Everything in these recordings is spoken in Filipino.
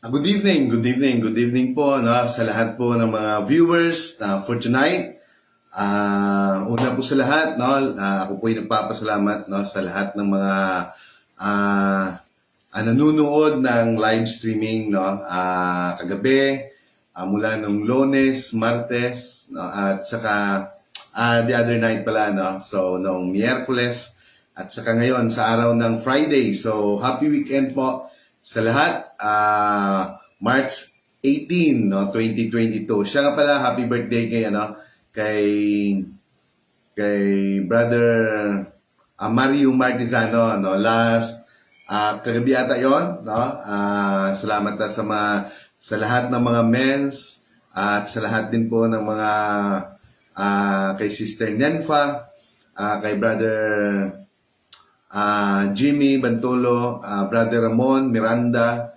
Good evening po sa lahat po ng mga viewers for tonight. Una po sa lahat, ako po ay nagpapasalamat sa lahat ng mga nanonood ng live streaming kagabi, mula nung Lunes, Martes, at saka the other night pala, so nung Miyerkules, at saka ngayon sa araw ng Friday. So happy weekend po sa lahat. March 18, 2022. Siya nga pala, happy birthday kay Brother Mario Martizano, last kagabi ata 'yon, salamat sa lahat ng mga mens at sa lahat din po ng mga kay Sister Nenfa, kay Brother Jimmy Bantolo, Brother Ramon Miranda,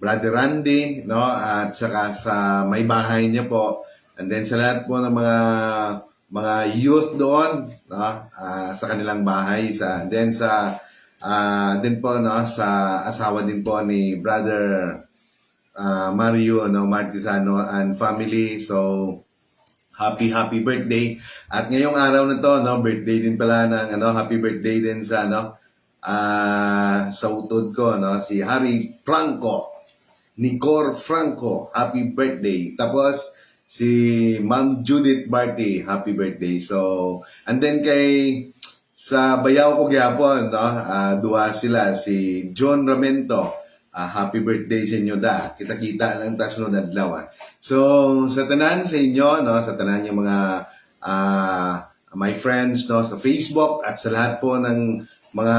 Brother Randy, at saka sa may bahay niya po, and then sa lahat po ng mga youth doon, sa kanilang bahay, and then din po sa asawa din po ni Brother Mario Martizano and family. So happy birthday. At ngayong araw na to, birthday din pala ng happy birthday din sa sa utod ko, si Harry Franco, Nicor Franco, happy birthday. Tapos si Ma'am Judith Barty, happy birthday. So, and then sa bayaw ko gyapon, duwa sila, si John Ramento, happy birthday sa inyo da. Kita-kita lang ta sunod adlaw. So, sa tanan sa inyo, sa tanan yung mga my friends sa Facebook at sa lahat po ng mga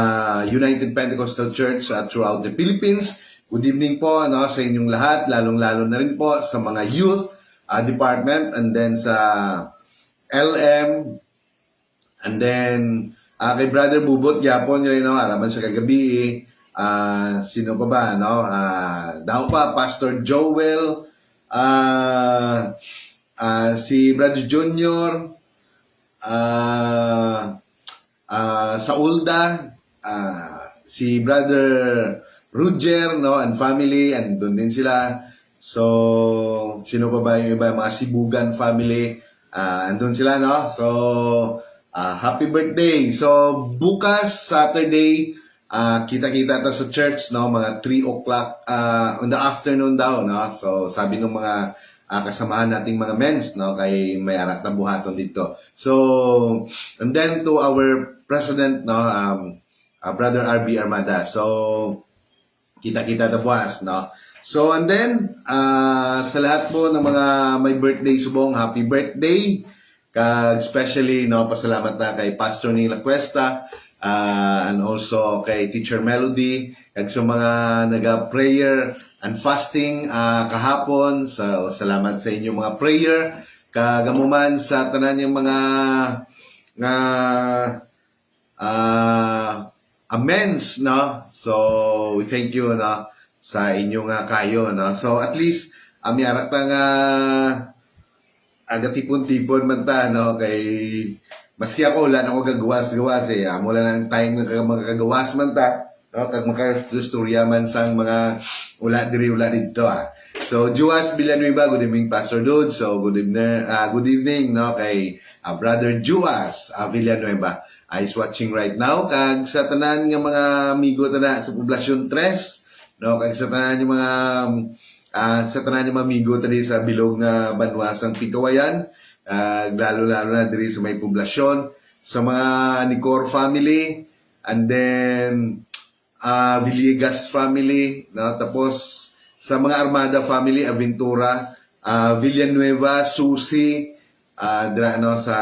United Pentecostal Church throughout the Philippines, good evening po sa inyong lahat, lalong-lalo na rin po sa mga youth department, and then sa LM, and then kay Brother Bubot gyapon rin, araman sa kagabi, sino pa ba, daw pa Pastor Joel, si Brother Junior, sa Ulda, si Brother Roger, and family, and doon din sila. So, sino pa ba yung iba, mga Sibugan family, andun sila, So, happy birthday. So, bukas, Saturday, kita-kita ta sa church, mga 3 o'clock in the afternoon daw, So, sabi ng mga kasamahan nating mga mens, kay may arat na buhaton dito. So, and then to our president, Brother RB Armada. So, kita-kita ta bukas, So, and then, sa lahat po ng mga may birthday subong, happy birthday. Especially, pasalamat na kay Pastor Nila Cuesta, and also kay Teacher Melody, kag sa mga naga-prayer and fasting kahapon. So, salamat sa inyong mga prayer. Kagamuman sa tanan yung mga amens, So, we thank you, sa inyong kayo, So, at least, amiyara ta nga aga tipon-tipon man ta, kay maski ako wala na ako gagawas-gawas mula ng time nga magagawas man ta, kag makastorya man sang mga wala dito So, Juas Villanueva, good evening Pastor Dude. So, good evening kay Brother Juas Villanueva is watching right now. Kag sa tanan nga mga amigo tana sa Poblasyon 3, kag sa tanan yung mga amigo tadi sa bilog nga banwasang Pikawayan, lalo-lalo na diri sa may poblasyon, sa mga Nicor family, and then Villegas family, tapos sa mga Armada family, Aventura, Villanueva, Susi, dira sa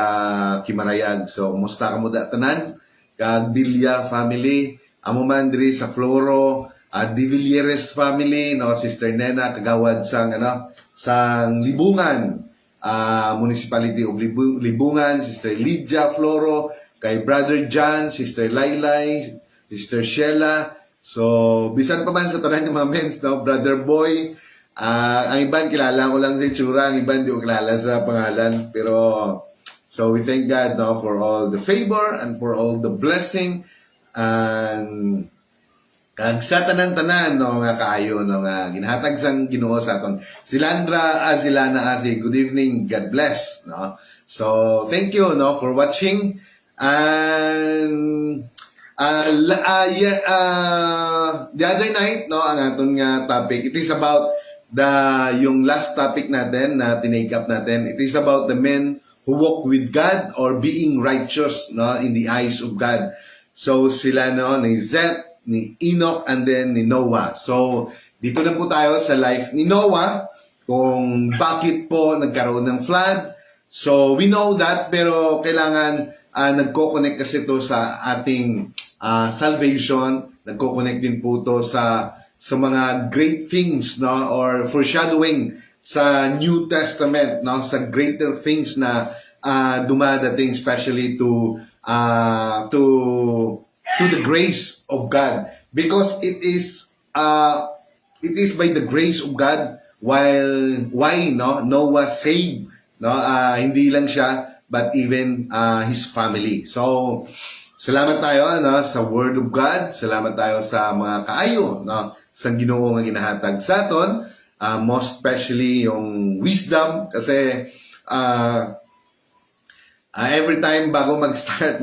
Kimarayag. So, musta ka mo da tanan? Kag Villa family, amo man diri sa Floro, De Villeres family, Sister Nena, kagawad sang Libungan, Municipality of Libungan, Sister Lydia Floro, kay Brother John, Sister Laylay, Sister Sheila. So, bisan pa man sa tanan ng mga mens, Brother Boy, ang iban kilala ko lang sa itsura, ang iban di ko kilala sa pangalan, pero so we thank God for all the favor and for all the blessing, and Kag sa tanan-tanan no nga kaayo no nga ginhatag sang Ginoo sa aton. Silandra Azilana Azi, good evening, God bless no. So thank you no for watching and the other night no ang aton nga topic, it is about yung last topic natin na tinake up natin. It is about the men who walk with God or being righteous no in the eyes of God. So sila no ni Seth, ni Enoch, and then ni Noah. So, dito na po tayo sa life ni Noah, kung bakit po nagkaroon ng flood. So, we know that, pero kailangan nagko-connect kasi ito sa ating salvation. Nagko-connect din po ito sa mga great things, no? Or foreshadowing sa New Testament, no? Sa greater things na dumadating, especially to the grace of God, because it is by the grace of God why Noah saved hindi lang siya but even his family. So salamat tayo sa word of God, salamat tayo sa mga kaayo sa Ginoo nga ginahatag sa aton, most especially yung wisdom, kasi every time bago mag-start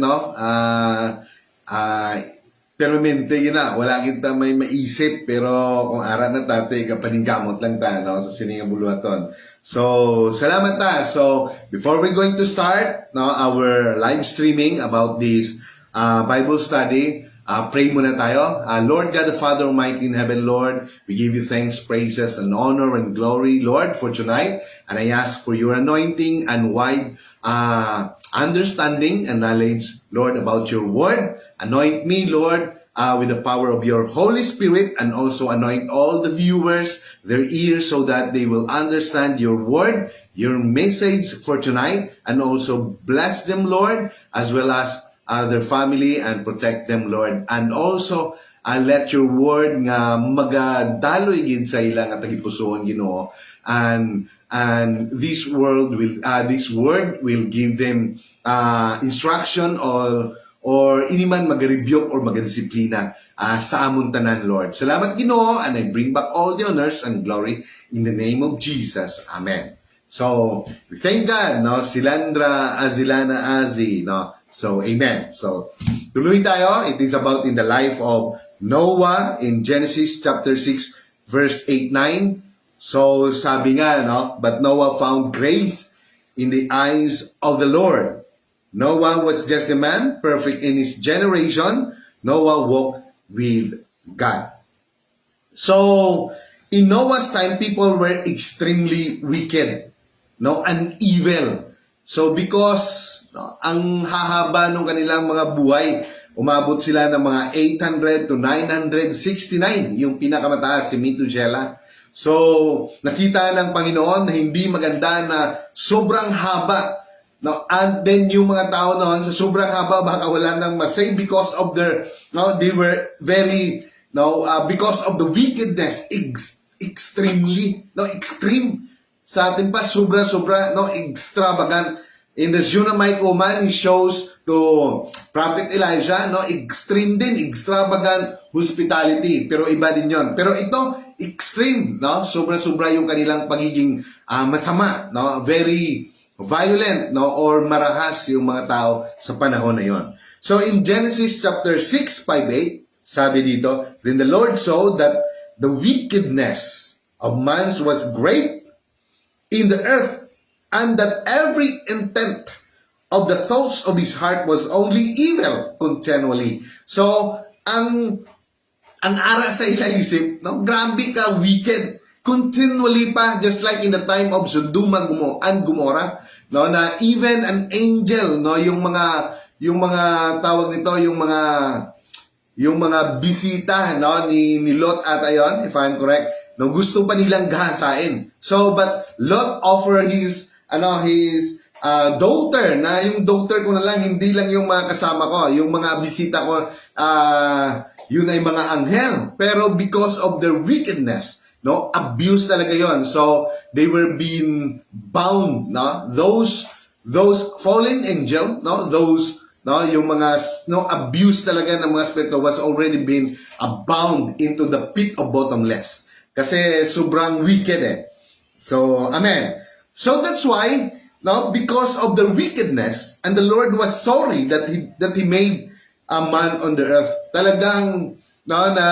permanente yun na, wala kita may maisip, pero kung ara na tate, kapaningkamot lang ta, no, sa sininga buluhaton. So, salamat ta. So, before we're going to start, our live streaming about this Bible study, pray muna tayo. Lord God the Father Almighty in heaven, Lord, we give you thanks, praises, and honor and glory, Lord, for tonight. And I ask for your anointing and wide understanding and knowledge, Lord, about your word. Anoint me, Lord, with the power of your Holy Spirit, and also anoint all the viewers, their ears, so that they will understand your word, your message for tonight, and also bless them, Lord, as well as their family, and protect them, Lord. And also, let your word nga magadaloy gid sa ilang at tagipusoon, Ginoo. And this word will give them instruction or iniman mag-rebuke or mag-disiplina sa amon tanan, Lord. Salamat, Ginoo, and I bring back all the honors and glory in the name of Jesus. Amen. So, we thank God, Silandra Azilana Azi, So, amen. So, tuloy tayo. It is about in the life of Noah in Genesis chapter 6 verse 8-9. So, sabi nga, but Noah found grace in the eyes of the Lord. Noah was just a man, perfect in his generation. Noah walked with God. So, in Noah's time, people were extremely wicked, and evil. So, because ang hahaba ng kanilang mga buhay, umabot sila ng mga 800 to 969, yung pinakamataas, si Methuselah. So, nakita ng Panginoon na hindi maganda na sobrang haba. And then yung mga tao noon, sa sobrang haba, baka wala nang masay because of their, they were very, because of the wickedness, extremely, extreme. Sa atin pa, sobra-sobra, extravagant. In the Shunammite woman, he shows to Prophet Elijah, extreme din, extravagant hospitality. Pero iba din yon. Pero ito, extreme, sobra-sobra yung kanilang pagiging masama, very violent, or marahas yung mga tao sa panahon na yon. So in Genesis chapter 6:5-8, sabi dito, then the Lord saw that the wickedness of man was great in the earth, and that every intent of the thoughts of his heart was only evil continually. So ang ara sa ila isip, grabe ka wicked continually pa, just like in the time of Sodom and Gomorrah, na even an angel, yung mga tawag nito, yung mga bisita, ni Lot at ayon, if I'm correct, gusto pa nilang gahasain. So, but Lot offered his daughter, na yung daughter ko na lang, hindi lang yung mga kasama ko, yung mga bisita ko, yun ay mga anghel. Pero because of their wickedness, abuse talaga yon. So they were being bound, those fallen angel, those no, yung mga no abuse talaga ng mga spirito was already been abound into the pit of bottomless. Kasi sobrang wicked eh. So, amen. So that's why, no, because of the wickedness, and the Lord was sorry that he made a man on the earth. Talagang no, na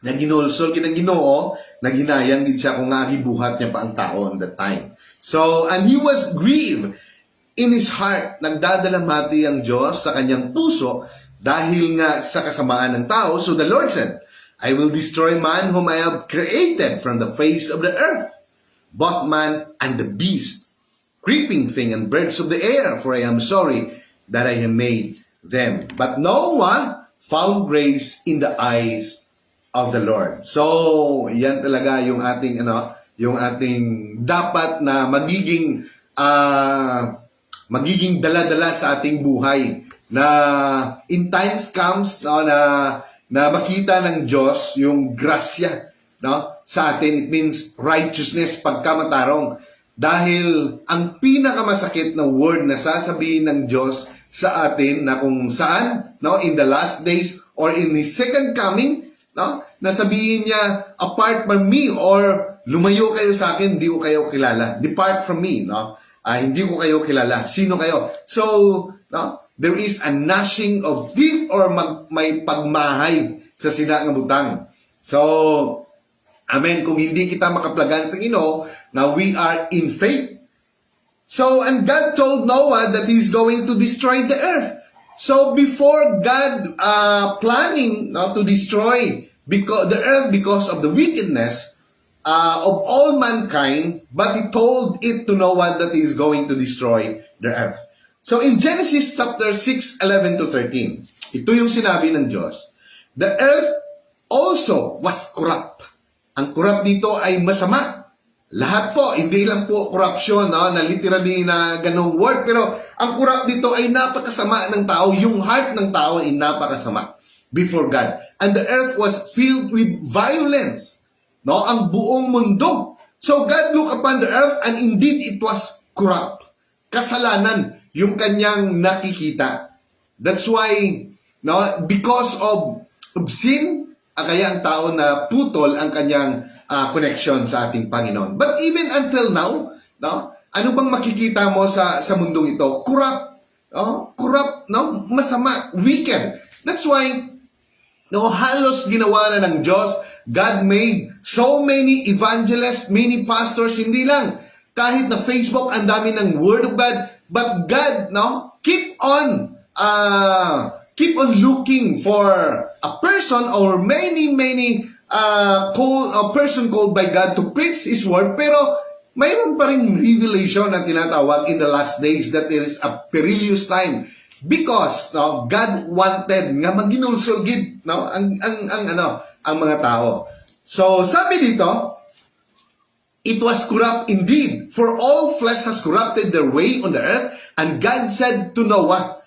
ginulsol kitang Ginoo, naghinayang gid siya kung nga gibuhat niya pa ang tao on that time. So, and he was grieved in his heart. Nagdadalamhati ang Diyos sa kanyang puso dahil nga sa kasamaan ng tao. So the Lord said, I will destroy man whom I have created from the face of the earth, both man and the beast, creeping thing and birds of the air, for I am sorry that I have made them. But Noah found grace in the eyes of the Lord. So, yan talaga yung ating yung ating dapat na magiging dala-dala sa ating buhay, na in times comes no, na makita ng Diyos yung grasya, no, sa atin. It means righteousness pagkamatarong, dahil ang pinakamasakit na word na sasabihin ng Diyos sa atin, na kung saan, no, in the last days or in His second coming, no, nasabihin niya, apart from me, or lumayo kayo sa akin, hindi ko kayo kilala. Depart from me, no? Hindi ko kayo kilala. Sino kayo? So, no, there is a gnashing of teeth, or may pagmahay sa sina nga butang. So, amen, kung hindi kita makaplagan sa Ginoo, na we are in faith. So, and God told Noah that He's going to destroy the earth. So before God planning to destroy the earth because of the wickedness of all mankind, but He told it to Noah that He is going to destroy the earth. So in Genesis chapter 6:11 to 13, ito yung sinabi ng Diyos. The earth also was corrupt. Ang corrupt dito ay masama. Lahat po, hindi lang po corruption, no, na literally na ganong word, pero ang corrupt dito ay napakasama ng tao. Yung heart ng tao ay napakasama before God. And the earth was filled with violence. No, ang buong mundo. So God looked upon the earth, and indeed it was corrupt. Kasalanan yung kanyang nakikita. That's why, no, because of sin, kaya ang tao na putol ang kanyang connection sa ating Panginoon. But even until now, no, ano bang makikita mo sa mundong ito? Corrupt, no? Corrupt, no? Masama, wicked. That's why, no, halos ginawa na ng Diyos. God made so many evangelists, many pastors, hindi lang. Kahit na Facebook, ang dami ng Word of God. But God, no, keep on looking for a person, or many a person called by God to preach His word, pero mayroon pa rin revelation na tinatawag in the last days that there is a perilous time, because no, God wanted nga maginulsol gid, no, ang mga tao. So sabi dito, it was corrupt indeed, for all flesh has corrupted their way on the earth, and God said to Noah,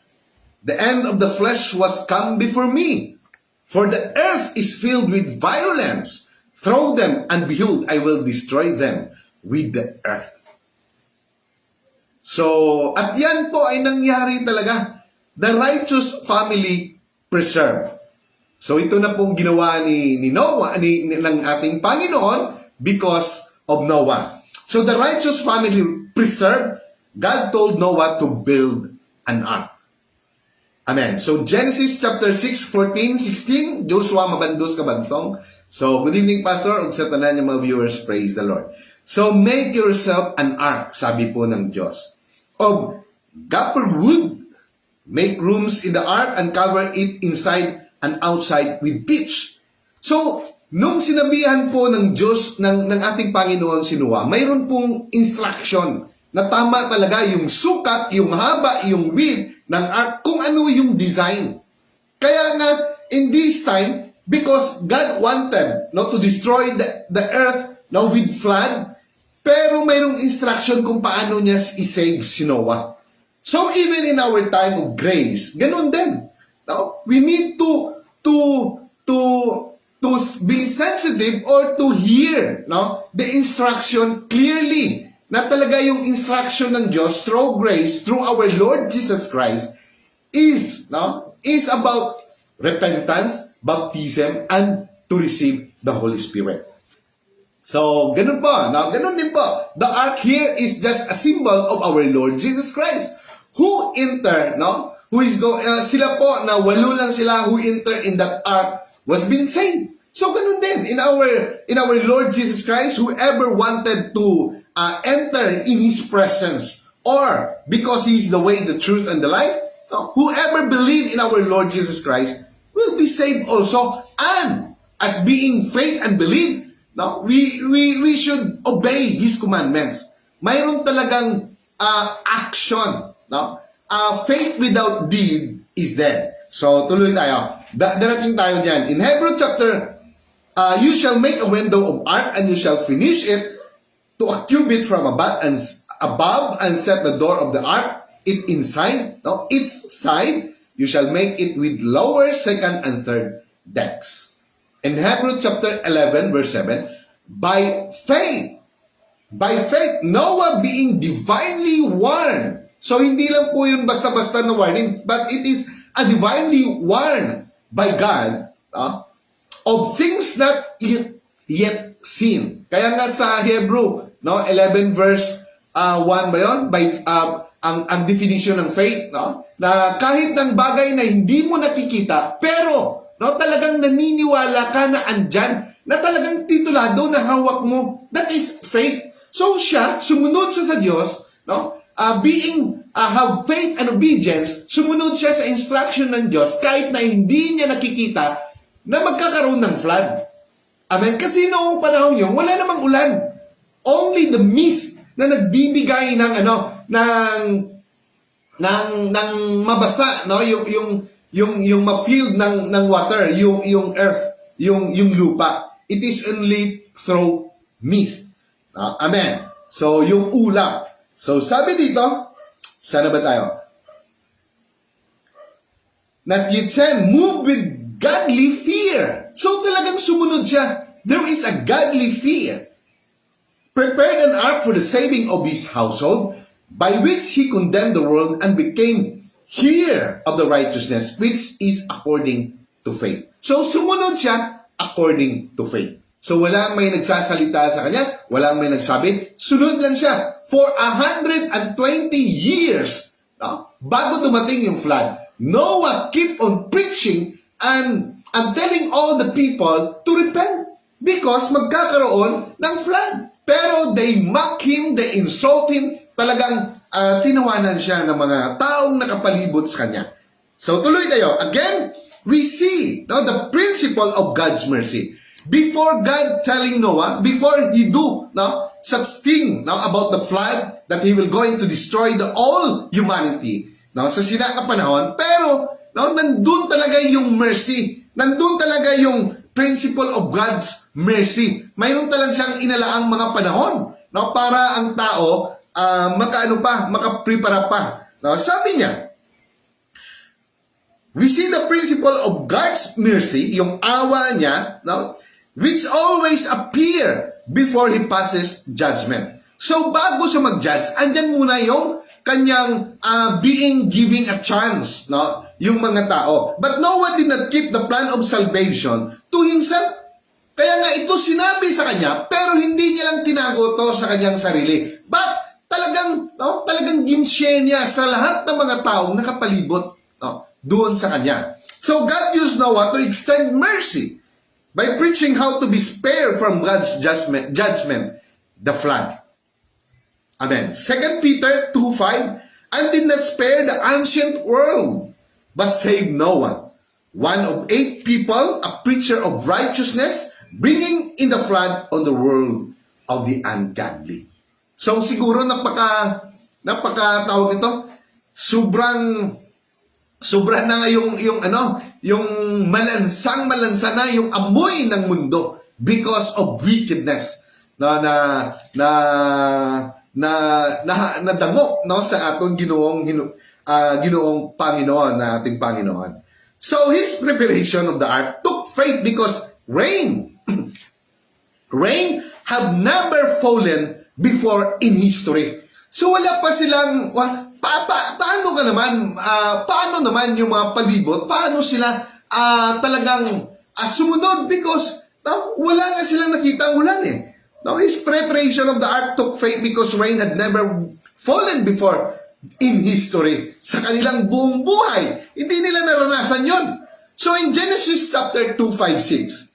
the end of the flesh was come before me, for the earth is filled with violence. Throw them, and behold, I will destroy them with the earth. So, at yan po ay nangyari talaga. The righteous family preserved. So, ito na pong ginawa ni Noah, ng ating Panginoon, because of Noah. So, the righteous family preserved. God told Noah to build an ark. Amen. So, Genesis chapter 6, 14, 16, Joshua mabandos kabantong. So, good evening, Pastor. Ug sa tanan ng mga viewers, praise the Lord. So, make yourself an ark, sabi po ng Diyos, of gopher wood. Make rooms in the ark and cover it inside and outside with pitch. So, nung sinabihan po ng Diyos, ng ating Panginoon si Noah, mayroon pong instruction na tama talaga yung sukat, yung haba, yung width ng ark, kung ano yung design. Kaya nga, in this time, because God wanted to destroy the earth with flood, pero mayroong instruction kung paano niya i-save si Noah. So even in our time of grace, ganun din. No? We need to be sensitive, or to hear the instruction clearly, na talaga yung instruction ng Diyos through grace, through our Lord Jesus Christ, is about repentance, baptism, and to receive the Holy Spirit. So, ganun po, ganun din po. The ark here is just a symbol of our Lord Jesus Christ, who enter, sila po, na 8 lang sila who enter in that ark was been saved. So, ganun din, in our Lord Jesus Christ, whoever wanted to enter in His presence, or because He is the way, the truth, and the life, whoever believe in our Lord Jesus Christ will be saved also. And as being faith and believe, we should obey His commandments. Mayroon talagang action. Faith without deed is dead. So, tuloy tayo. Darating tayo dyan. In Hebrew chapter, you shall make a window of ark, and you shall finish it to a cubit from above and set the door of the ark it inside. Its side, you shall make it with lower, second, and third decks. In Hebrew chapter 11, verse 7, by faith, Noah being divinely warned. So, hindi lang po yun basta-basta na warning, but it is a divinely warned by God of things not yet seen. Kaya nga sa Hebrew, 11 verse 1 ba yun? Ang definition ng faith, na kahit ng bagay na hindi mo nakikita, pero talagang naniniwala ka na andyan, na talagang titulado na hawak mo, that is faith. So siya, sumunod siya sa Diyos, have faith and obedience, sumunod siya sa instruction ng Diyos, kahit na hindi niya nakikita na magkakaroon ng flood. Amen? Kasi noong panahon yun, wala namang ulan. Only the mist na nagbibigay ng mabasa, yung ma-filled ng water, yung earth, yung lupa. It is only through mist. Amen. So, yung ulap. So, sabi dito, sana ba tayo? That you can move with godly fear. So, talagang sumunod siya. There is a godly fear. Prepared an ark for the saving of his household, by which he condemned the world and became heir of the righteousness, which is according to faith. So, sumunod siya according to faith. So, walang may nagsasalita sa kanya, walang may nagsabi, sunod lang siya for 120 years. Bago dumating yung flood, Noah keep on preaching and telling all the people to repent because magkakaroon ng flood. Pero they mock him, they insult him, talagang tinawanan siya ng mga taong nakapalibot sa kanya. So tuloy tayo. Again, we see the principle of God's mercy. Before God telling Noah, before he do such thing about the flood, that he will going to destroy the all humanity sa sinakang panahon, pero nandun talaga yung mercy. Nandun talaga yung principle of God's mercy. Mayroon talagang siyang inalaang mga panahon para ang tao makaprepara pa. Sabi niya, we see the principle of God's mercy, yung awa niya, which always appear before He passes judgment. So, bago siya mag-judge, andyan muna yung kanyang giving a chance, yung mga tao. But Noah did not keep the plan of salvation to himself. Kaya nga ito sinabi sa kanya, pero hindi niya lang tinago to sa kanyang sarili. But talagang ginshare niya sa lahat ng mga taong nakapalibot doon sa kanya. So God used Noah to extend mercy by preaching how to be spared from God's judgment, the flood. Amen. 2 Peter 2:5, and did not spare the ancient world, but saved Noah, one of 8 people, a preacher of righteousness, bringing in the flood on the world of the ungodly. So siguro napaka tawag ito, sobrang na nga yung malansa na yung amoy ng mundo because of wickedness na dangok sa atong ginoong Panginoon, na ating Panginoon. So his preparation of the ark took faith because rain have never fallen before in history. So wala pa silang, paano ka naman, paano naman yung mga palibot, paano sila talagang sumunod because wala nga silang nakita ang ulan eh. Now, his preparation of the ark took faith because rain had never fallen before in history. Sa kanilang buong buhay, hindi nila naranasan yon. So in Genesis chapter 2:5-6,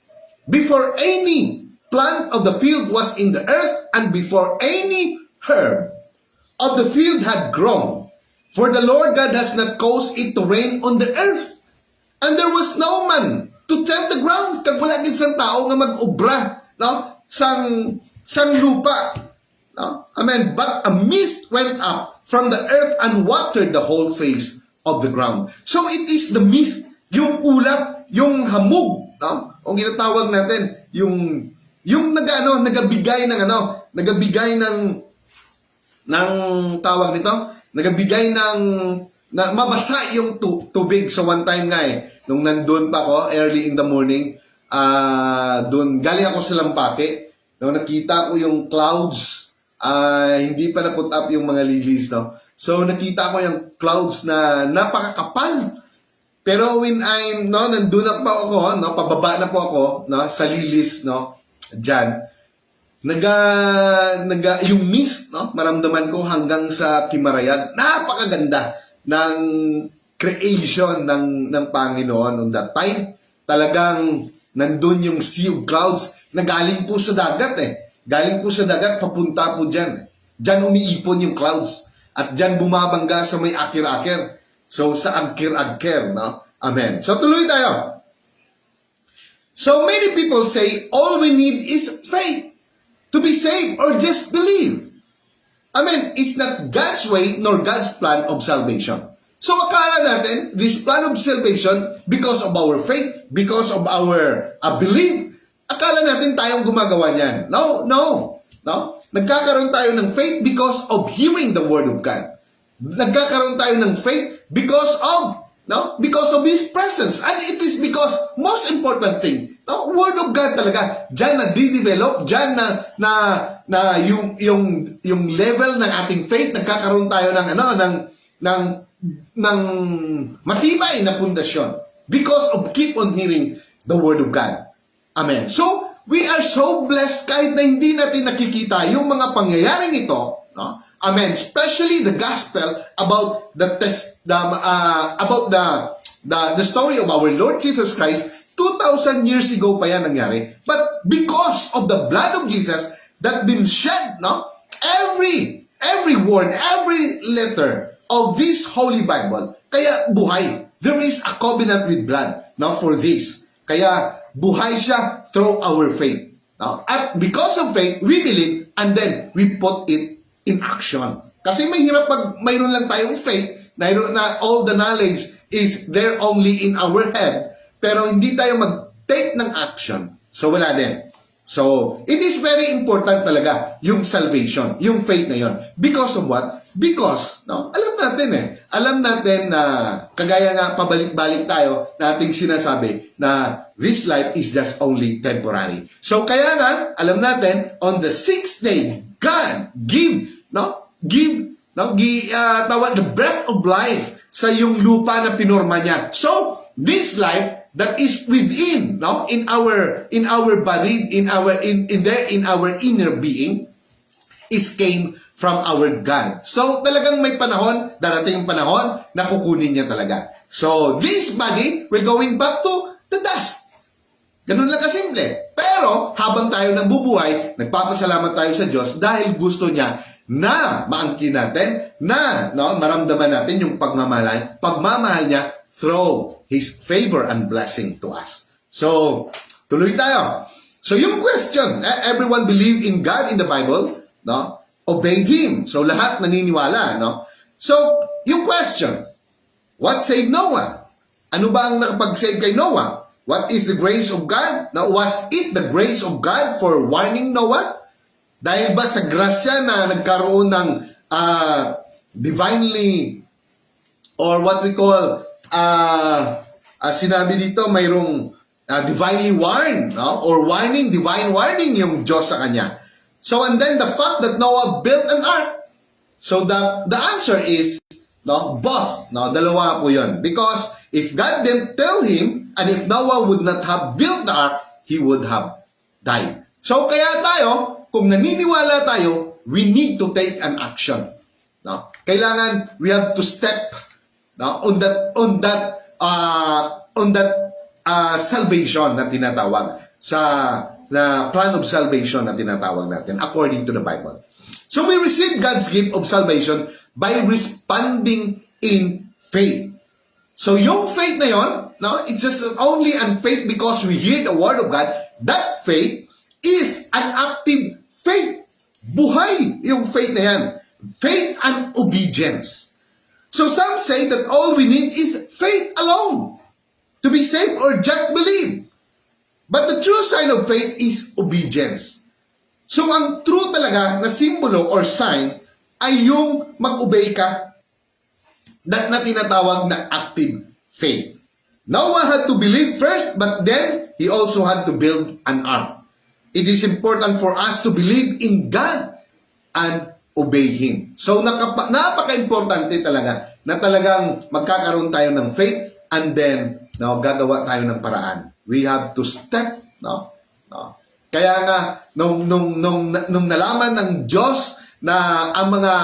before any plant of the field was in the earth, and before any herb of the field had grown, for the Lord God has not caused it to rain on the earth, and there was no man to till the ground. Kag wala gid sang tao nga mag-obra, no? sang lupa, no? Amen. But a mist went up from the earth and watered the whole face of the ground. So it is the mist, yung ulap, yung hamog, no? O ginatawag natin, yung nagabigay ng tawag nito, nagabigay ng mabasa yung tubig. So one time nga nung nandun pa ako early in the morning, doon galing ako sa Lampake, nung nakita ko yung clouds, hindi pa na-put up yung mga lilies, no? So nakita ko yung clouds na napakakapal. Pero when nandun na pa ako, no, pababa na po ako, no, sa lilis, no, diyan. Yung mist, no, maramdaman ko hanggang sa Kimarayag. Napakaganda ng creation ng Panginoon on that time. Talagang nandun yung sea of clouds na galing po sa dagat Galing po sa dagat, papunta po dyan. Dyan umiipon yung clouds. At dyan bumabangga sa may akir-akir. So, sa agkir-agkir, no? Amen. So, tuloy tayo. So, many people say, all we need is faith to be saved or just believe. Amen. It's not God's way nor God's plan of salvation. So, akala natin, this plan of salvation, because of our faith, because of our belief, akala natin tayong gumagawa niyan. No. Nagkakaroon tayo ng faith because of hearing the Word of God. Nagkakaroon tayo ng faith because of His presence. And it is because, most important thing, Word of God talaga. Diyan na-develop, diyan na yung level ng ating faith, nagkakaroon tayo ng matibay na pundasyon because of keep on hearing the Word of God. Amen. So, we are so blessed kahit na hindi natin nakikita yung mga pangyayaring ito, no? Amen. Especially the gospel about the story of our Lord Jesus Christ. 2,000 years ago pa yan nangyari. But because of the blood of Jesus that been shed, no? Every word, every letter of this Holy Bible, kaya buhay. There is a covenant with blood, now for this. Kaya buhay siya through our faith. Now, at because of faith, we believe and then we put it in action. Kasi mahirap pag mayroon lang tayong faith, na all the knowledge is there only in our head, pero hindi tayo mag-take ng action. So wala din. So, it is very important talaga yung salvation, yung faith na yon. Because of what? Because, alam natin na kagaya nga pabalik-balik tayo na ating sinasabi na this life is just only temporary. So, kaya nga, alam natin, on the 6th day, God give the breath of life sa yung lupa na pinorma niya. So, this life that is within, in our body, in our inner being, is came from our God. So, talagang may panahon, darating yung panahon, na kukunin niya talaga. So, this body will going back to the dust. Ganun lang kasimple. Pero, habang tayo nagbubuhay, nagpapasalamat tayo sa Diyos dahil gusto niya na maangkin natin, na maramdaman natin yung pagmamahal niya through His favor and blessing to us. So, tuloy tayo. So, yung question, everyone believe in God in the Bible, obeyed Him. So, lahat naniniwala, So, yung question, what saved Noah? Ano ba ang nakapag-save kay Noah? What is the grace of God? Now, was it the grace of God for warning Noah? Dahil ba sa grasya na nagkaroon ng divinely, or what we call, sinabi dito, mayroong divinely warned, or warning, divine warning yung Diyos sa kanya. So, and then the fact that Noah built an ark. So, the answer is, no, both. No, dalawa po yun. Because if God didn't tell him, and if Noah would not have built the ark, he would have died. So, kaya tayo, kung naniniwala tayo, we need to take an action. No? Kailangan, we have to step, no, on that salvation na tinatawag, na plan of salvation na tinatawag natin according to the Bible. So we receive God's gift of salvation by responding in faith. So yung faith na yon, no, it's just only an faith because we hear the word of God. That faith is an active faith. Buhay yung faith na yan. Faith and obedience. So some say that all we need is faith alone to be saved or just believe. But the true sign of faith is obedience. So ang true talaga na simbolo or sign ay yung mag-obey ka na tinatawag na active faith. Noah had to believe first, but then he also had to build an ark. It is important for us to believe in God and obey Him. So napaka-importante talaga na talagang magkakaroon tayo ng faith and then gagawa tayo ng paraan. We have to step, no? Kaya nga nung nalaman ng Diyos na ang mga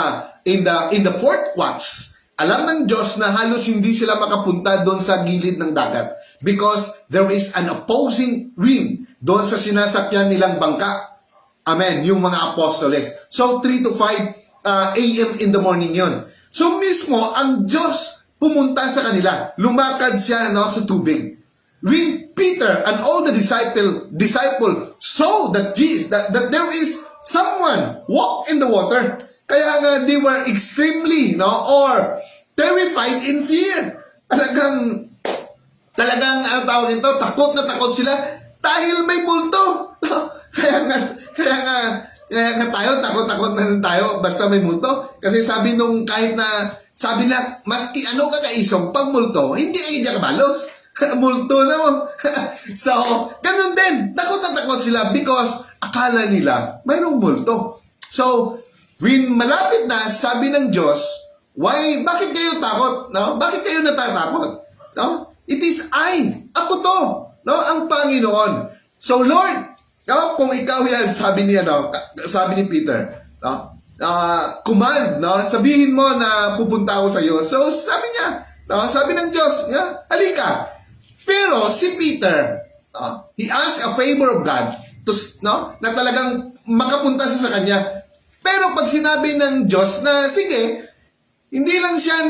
in the fourth watch, alam ng Diyos na halos hindi sila makapunta doon sa gilid ng dagat because there is an opposing wind doon sa sinasakyan nilang bangka. Amen, yung mga apostoles. So 3 to 5 a.m. in the morning yon. So mismo ang Diyos pumunta sa kanila. Lumakad siya sa tubig. When Peter and all the disciple saw that there is someone walk in the water, kaya nga they were extremely or terrified in fear. Talagang ano tawag nito, takot na takot sila dahil may multo. Kaya nga tayo, takot na rin tayo basta may multo. Kasi sabi sabi na, maski ano ka kaisog, pag multo, hindi ka balos. Multo na mo. So, ganun din. Takot na takot sila because akala nila mayroong multo. So, when malapit na, sabi ng Diyos, bakit kayo takot? No? Bakit kayo natatakot? No? It is I. Ako to. No? Ang Panginoon. So, Lord, kung ikaw yan, sabi ni Peter, command, sabihin mo na pupunta ako sa iyo. So, sabi niya, sabi ng Diyos, halika. Pero si Peter, he asked a favor of God na talagang makapunta sa kanya. Pero pag sinabi ng Diyos na sige, hindi lang siya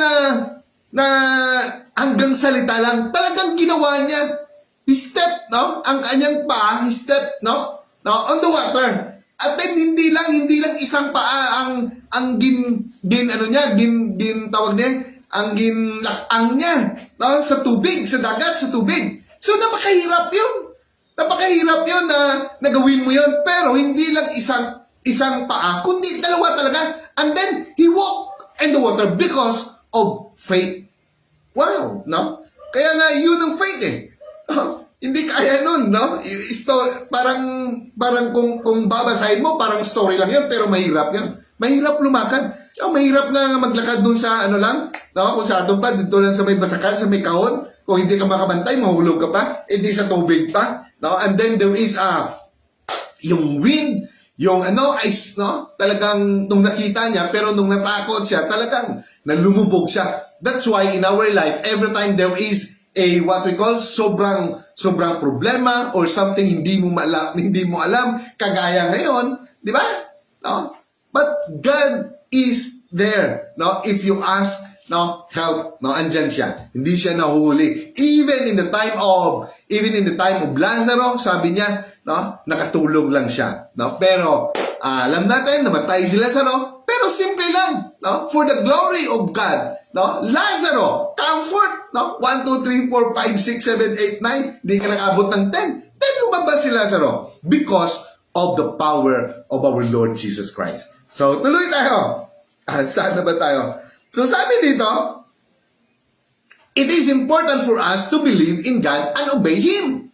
na hanggang salita lang, talagang ginawa niya. He stepped, ang kanyang paa, he stepped, on the water. At then hindi lang isang paa ang ginlakang niya sa tubig, sa dagat, sa tubig. So napakahirap yun. Napakahirap yun na gawin mo yun. Pero hindi lang isang paa, kundi dalawa talaga. And then he walked in the water because of faith. Wow, no? Kaya nga yun ang faith eh. Hindi kaya nun, no? Parang kung babasahin mo, parang story lang yun, pero mahirap yun. Mahirap lumakad. Mahirap nga maglakad dun sa kung sa atong pa, dito lang sa may basakan, sa may kahon. Kung hindi ka makabantay, mahulog ka pa. Hindi sa tubig pa. No? And then there is yung wind, yung ice, talagang nung nakita niya, pero nung natakot siya, talagang nalumubog siya. That's why in our life, every time there is what we call sobrang problema or something hindi mo alam, kagaya ngayon, di ba? No? But God is there, if you ask help, andyan siya. Hindi siya nahuhuli. Even in the time of Lazarus, sabi niya, nakatulog lang siya. Pero alam natin, namatay si Lazarus, pero simple lang, for the glory of God. Lazarus, comfort, 1, 2, 3, 4, 5, 6, 7, 8, 9, di ka nakabot ng 10. 10 lumabas si Lazarus because of the power of our Lord Jesus Christ. So, tuloy tayo. Saan na ba tayo? So, sabi dito, it is important for us to believe in God and obey Him.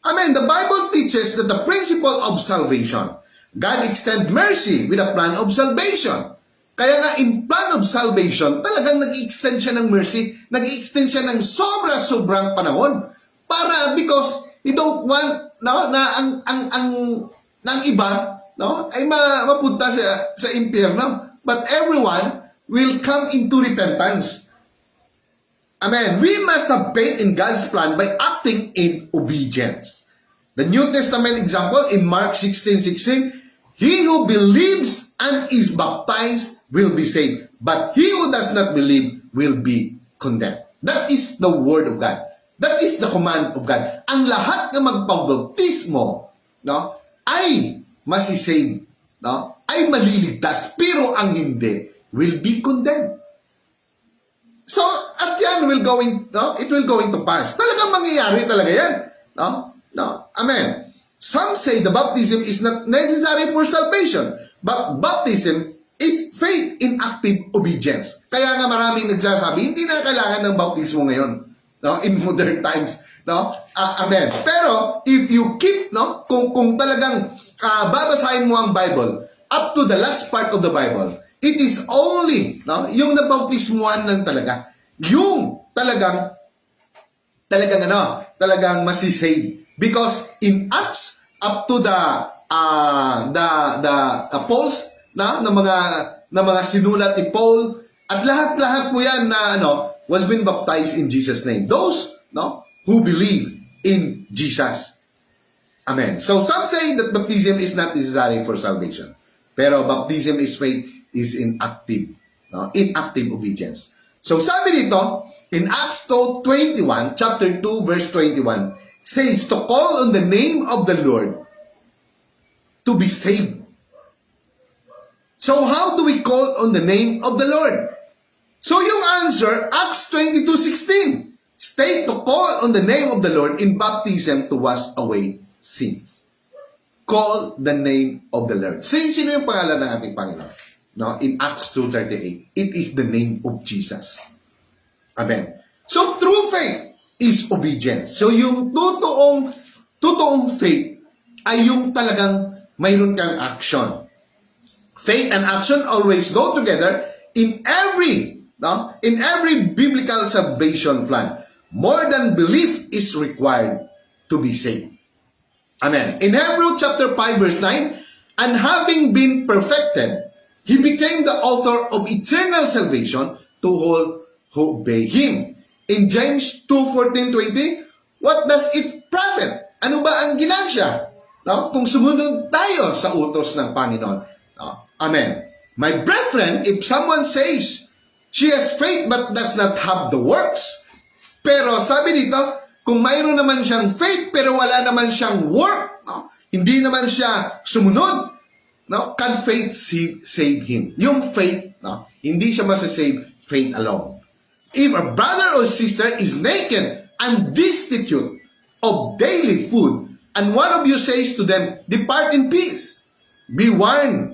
Amen. The Bible teaches that the principle of salvation God extend mercy with a plan of salvation. Kaya nga, in plan of salvation, talagang nag-extend siya ng mercy, nag-extend siya ng sobra-sobrang panahon. Para, because he don't want, no, na ang iba, no, ay mapunta sa impyerno. But everyone will come into repentance. Amen. We must have faith in God's plan by acting in obedience. The New Testament example in Mark 16:16, he who believes and is baptized will be saved, but he who does not believe will be condemned. That is the word of God. That is the command of God. Ang lahat ng magpabautismo, no, ay masisave, no, ay maliligtas, pero ang hindi will be condemned. So, at yan it will going to pass. Talagang mangyayari talaga yan. No? Amen. Some say the baptism is not necessary for salvation, but baptism is faith in active obedience. Kaya nga maraming nagsasabi, hindi na kailangan ng baptismo ngayon, no, in modern times, no? Amen. Pero if you keep, no, kung talagang babasahin mo ang Bible up to the last part of the Bible, it is only, no, yung nabautismuhan lang talaga, yung talagang masisave. Because in Acts, up to the Pauls, na mga sinulat ni Paul, at lahat po yan na was been baptized in Jesus' name. Those, no, who believe in Jesus. Amen. So some say that baptism is not necessary for salvation. Pero baptism is faith is in active obedience. So sabi dito, in Acts 21, chapter 2, verse 21, says to call on the name of the Lord to be saved. So how do we call on the name of the Lord? So yung answer, Acts 22:16, state to call on the name of the Lord in baptism to wash away sins. Call the name of the Lord. So sino yung pangalan ng ating Panginoon? No, in Acts 2:38, it is the name of Jesus. Amen. So true faith is obedience. So yung totoong faith ay yung talagang mayroon kang action. Faith and action always go together in every biblical salvation plan. More than belief is required to be saved. Amen. In Hebrews chapter 5 verse 9, and having been perfected, he became the author of eternal salvation to all who obey him. In James 2:14-20, what does it profit? Ano ba ang ginansya? No? Kung sumunod tayo sa utos ng Panginoon. No? Amen. My brethren, if someone says she has faith but does not have the works, pero sabi dito, kung mayroon naman siyang faith pero wala naman siyang work, no? Hindi naman siya sumunod, no? Can faith save him? Yung faith, no? Hindi siya masasave faith alone. If a brother or sister is naked and destitute of daily food, and one of you says to them, depart in peace, be warm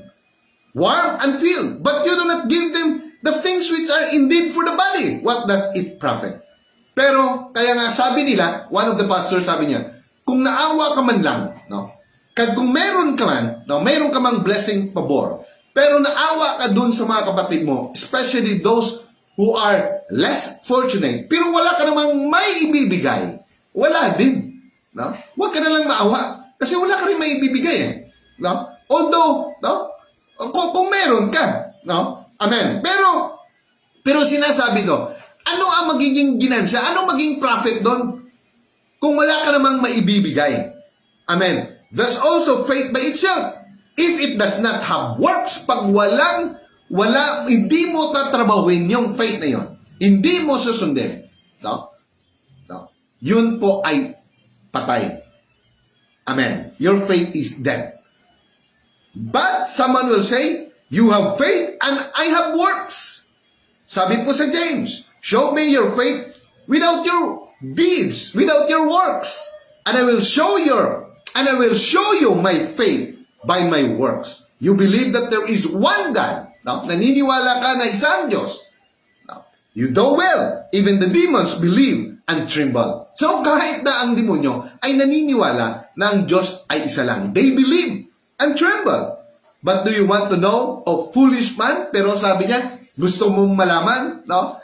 and filled, but you do not give them the things which are indeed for the body, what does it profit? Pero, kaya nga sabi nila, one of the pastors sabi niya, kung naawa ka man lang, no? Kung meron ka man, no, meron ka mang blessing pabor, pero naawa ka dun sa mga kapatid mo, especially those who are less fortunate, pero wala ka namang may ibibigay, wala din. No? Huwag ka na lang maawa, kasi wala ka rin may ibibigay. No? Although, no? Kung meron ka, no? Amen. Pero sinasabi ko, ano ang magiging ginansya? Ano magiging profit doon? Kung wala ka namang maibibigay. Amen. There's also faith by itself. If it does not have works, pag hindi mo tatrabahuin yung faith na yun, hindi mo susundin, no? Yun po ay patay. Amen. Your faith is dead. But someone will say, you have faith and I have works. Sabi po sa James, show me your faith without your deeds, without your works. And I will show you my faith by my works. You believe that there is one God. No? Naniniwala ka na isang Diyos. No? You do well. Even the demons believe and tremble. So kahit na ang demonyo ay naniniwala na ang Diyos ay isa lang. They believe. and tremble. But do you want to know, O foolish man? Pero sabi niya, gusto mong malaman, no?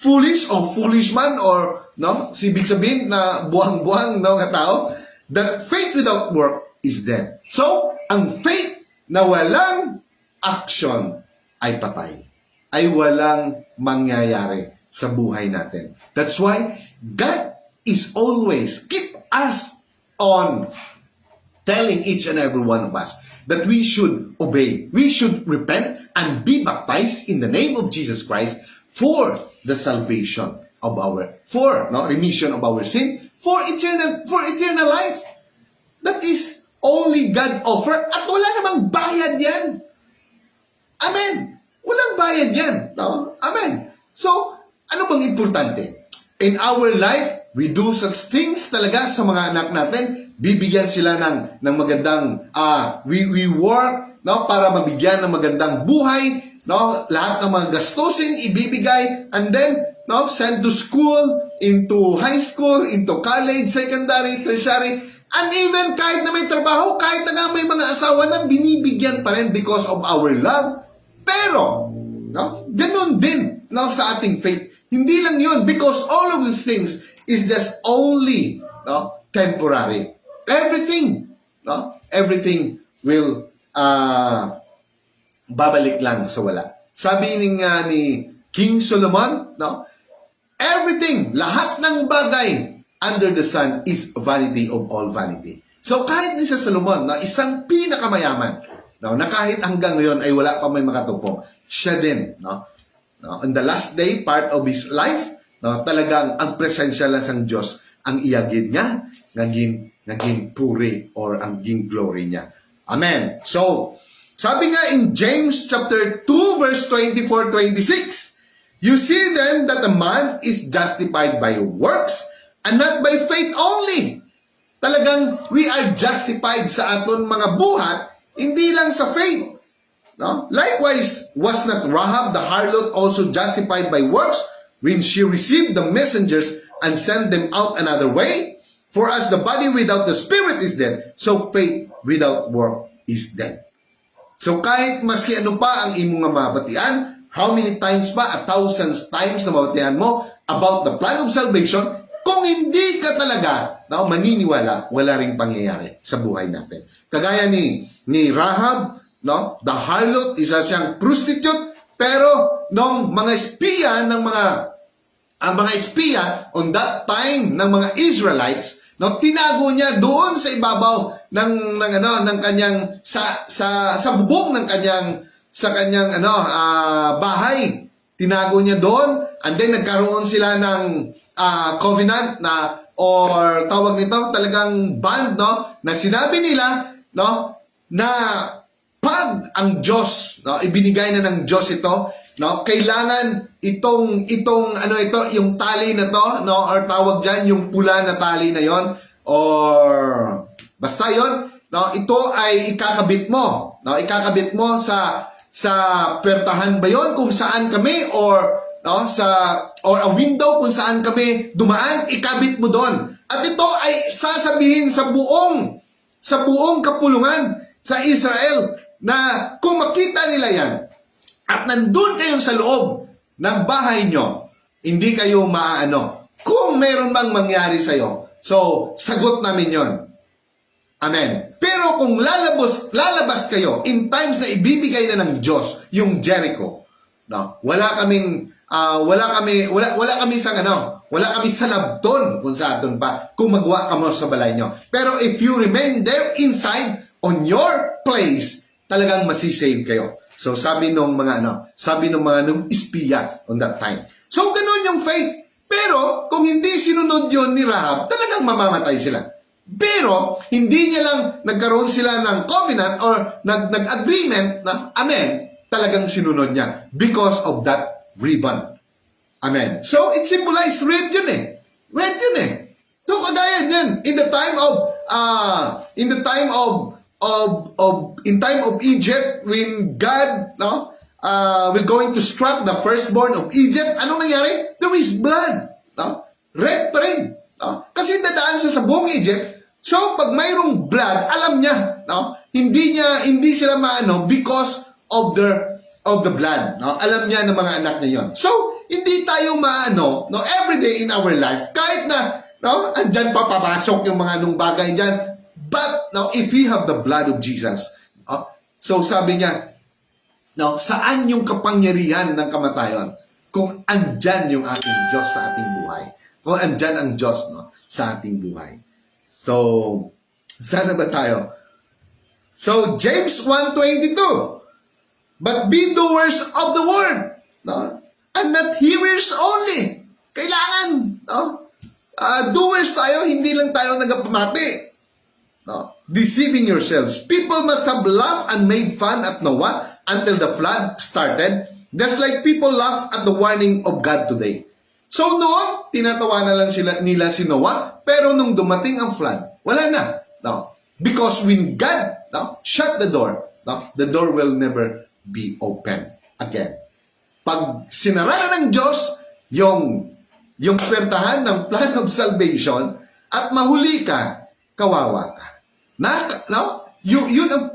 Foolish o foolish man, or no? Ibig sabihin na buwang-buwang, no, nga tao, that faith without work is dead. So, ang faith na walang action ay patay, ay walang mangyayari sa buhay natin. That's why God is always keep us on telling each and every one of us that we should obey, we should repent and be baptized in the name of Jesus Christ for the salvation of remission of our sin, for eternal life. That is only God offer, at wala namang bayad yan. Amen. Walang bayad yan. No? Amen. So, ano bang importante? In our life, we do such things talaga sa mga anak natin. Bibigyan sila ng magandang, we work, no, para mabigyan ng magandang buhay, no, lahat ng mga gastusin ibibigay, and then, no, send to school, into high school, into college, secondary, tertiary, and even kahit na may trabaho, kahit na may mga asawa na, binibigyan pa rin because of our love. Pero, no, ganun din, no, sa ating faith. Hindi lang yun, because all of these things is just only, no, temporary. Everything will babalik lang sa wala. Sabi ni King Solomon, no, everything, lahat ng bagay under the sun is vanity of all vanity. So kahit ni sa Solomon, no, isang pinakamayaman, no, na kahit hanggang ngayon ay wala pa may makatupong, siya din, no, on the last day, part of his life, no, talagang ang presensya lang ng Diyos ang iyagid niya, naging puri or ang ging glory niya. Amen. So, sabi nga in James chapter 2 verse 24-26, you see then that a man is justified by works and not by faith only. Talagang we are justified sa aton mga buhat, hindi lang sa faith. No? Likewise, was not Rahab the harlot also justified by works when she received the messengers and sent them out another way? For as the body without the spirit is dead, so faith without work is dead. So kahit maski ano pa ang imong mabatian, how many times ba, 1,000 times na mabatian mo about the plan of salvation, kung hindi ka talaga maniniwala, wala ring pangyayari sa buhay natin. Kagaya ni Rahab, no, the harlot, isa siyang prostitute, pero nung mga espiya ng ang mga espiya on that time ng mga Israelites, no, tinago niya doon sa ibabaw ng kanyang sa bubong ng kanyang bahay. Tinago niya doon, and then nagkaroon sila ng covenant na, or tawag nito talagang bond, no, na sinabi nila, no, na pag ang Diyos, no, ibinigay na ng Diyos ito, no, kailangan itong yung tali na to, no, or tawag diyan yung pula na tali na yon, or basta yon, no, ito ay ikakabit mo, no, sa pertahan ba yon kung saan kami, or no, or a window kung saan kami dumaan, ikabit mo doon. At ito ay sasabihin sa buong kapulungan sa Israel, na kung makita nila yan, at nandun kayo sa loob ng bahay nyo, hindi kayo maaano. Kung meron bang mangyari sa'yo, so, sagot namin yon. Amen. Pero kung lalabas kayo in times na ibibigay na ng Diyos, yung Jericho, no, wala kami sa labton kung sa aton pa, kung magwa ka mo sa balay nyo. Pero if you remain there inside, on your place, talagang masisave kayo. So sabi nung mga espiya on that time. So ganun yung faith. Pero kung hindi sinunod yon ni Rahab, talagang mamamatay sila. Pero hindi niya lang nagkaroon sila ng covenant or nag-agreement na amen, talagang sinunod niya because of that ribbon. Amen. So it symbolizes red yun eh. Red yun eh. So kagaya niyan in time of Egypt, when God, no, we're going to strike the firstborn of Egypt, anong nangyari? There is blood, no? Red pa rin, no? Kasi dadaan siya sa buong Egypt, So, pag mayroong blood, alam niya, no? Hindi sila maano because of the blood, no? Alam niya ng mga anak niya yon. So, hindi tayo maano, no, every day in our life, kahit na, no, andyan pa papasok yung mga nung bagay diyan. But, no, if we have the blood of Jesus, so sabi niya, no, saan yung kapangyarihan ng kamatayon? Kung andyan yung ating Diyos sa ating buhay. Kung andyan ang Diyos, no, sa ating buhay. So, sana ba tayo? So, James 1:22, but be doers of the word, no? And not hearers only. Kailangan, no? Doers tayo, hindi lang tayo nagpamati. No? Deceiving yourselves. People must have laughed and made fun at Noah until the flood started, just like people laugh at the warning of God today. So noon, tinatawanan lang nila si Noah, pero nung dumating ang flood, wala na. No? Because when God, no, shut the door, no, the door will never be open again. Pag sinara na ng Diyos yung puwertahan ng plan of salvation at mahuli ka, kawawa ka. Yun ang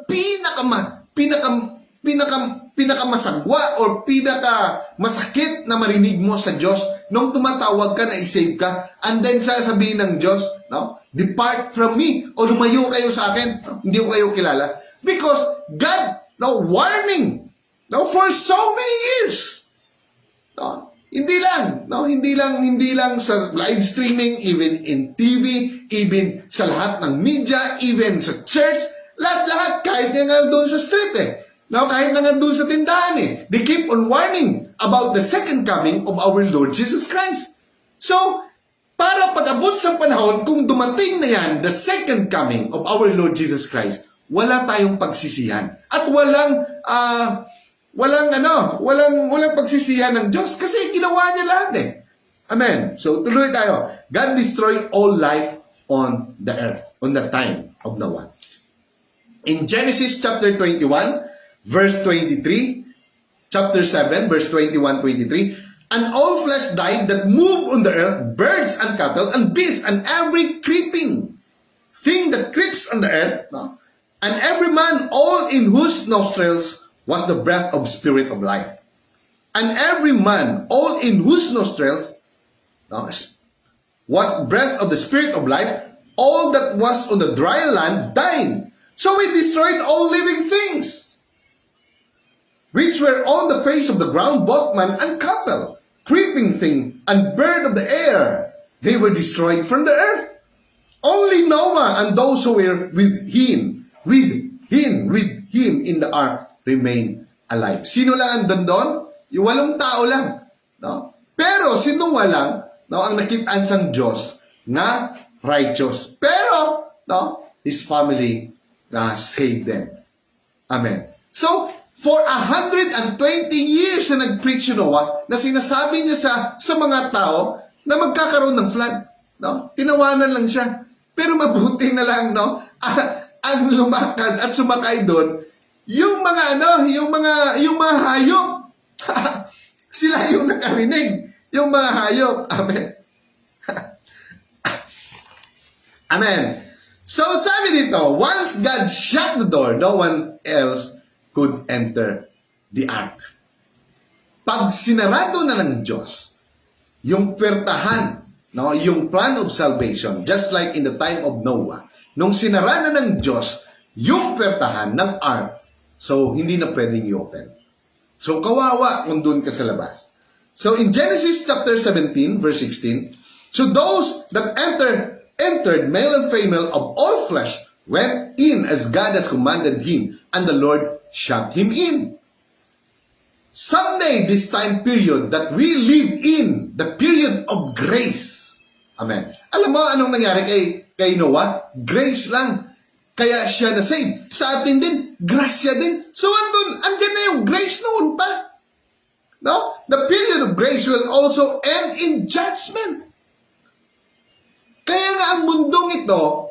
pinakamasagwa or pinakamasakit na marinig mo sa Diyos nung tumatawag ka na i-save ka, and then sasabihin ng Diyos, no, depart from me, o lumayo kayo sa akin, no? Hindi ko kayo kilala. Because God, no, warning, no, for so many years. No? Hindi lang sa live streaming, even in TV, even sa lahat ng media, even sa church, lahat, kahit nga doon sa street No, kahit nga doon sa tindahan they keep on warning about the second coming of our Lord Jesus Christ. So, para pag-abot sa panahon, kung dumating na yan, the second coming of our Lord Jesus Christ, wala tayong pagsisihan. At walang pagsisihan ng Diyos kasi ginawa niya lahat Amen. So, tuloy tayo. God destroyed all life on the earth, on the time of Noah. In Genesis chapter 21, verse 23, chapter 7, verse 21-23, and all flesh died that move on the earth, birds and cattle and beasts and every creeping thing that creeps on the earth, no? And every man, all in whose nostrils was the breath of spirit of life. And every man, all in whose nostrils, no, was breath of the spirit of life, all that was on the dry land died. So we destroyed all living things, which were on the face of the ground, both man and cattle, creeping thing, and bird of the air. They were destroyed from the earth. Only Noah and those who were with him in the ark remained alive. Sino lang andun doon? Yung 8 tao lang. No? Pero si Noah lang, no, ang nakitaan sang Diyos na righteous. Pero, no, his family saved them. Amen. So, for 120 years na nag-preach si Noah, na sinasabi niya sa mga tao na magkakaroon ng flood. No? Tinawanan lang siya. Pero mabuti na lang, no, ang lumakad at sumakay doon, yung mga hayop. Sila yung nakarinig. Yung mga hayop. Amen. Amen. So, sabi dito, once God shut the door, no one else could enter the ark. Pag sinarado na ng Diyos, yung puwertahan, no, yung plan of salvation, just like in the time of Noah, nung sinara na ng Diyos, yung puwertahan ng ark, so hindi na pwedeng i-open. So, kawawa kung doon ka sa labas. So, in Genesis chapter 17, verse 16, so those that entered male and female of all flesh went in as God has commanded him, and the Lord shut him in. Someday, this time period that we live in, the period of grace. Amen. Alam mo anong nangyari kay Noah? Grace lang. Kaya siya na-save. Sa atin din, grasya din. So, andyan na yung grace noon pa. No? The period of grace will also end in judgment. Kaya nga ang mundong ito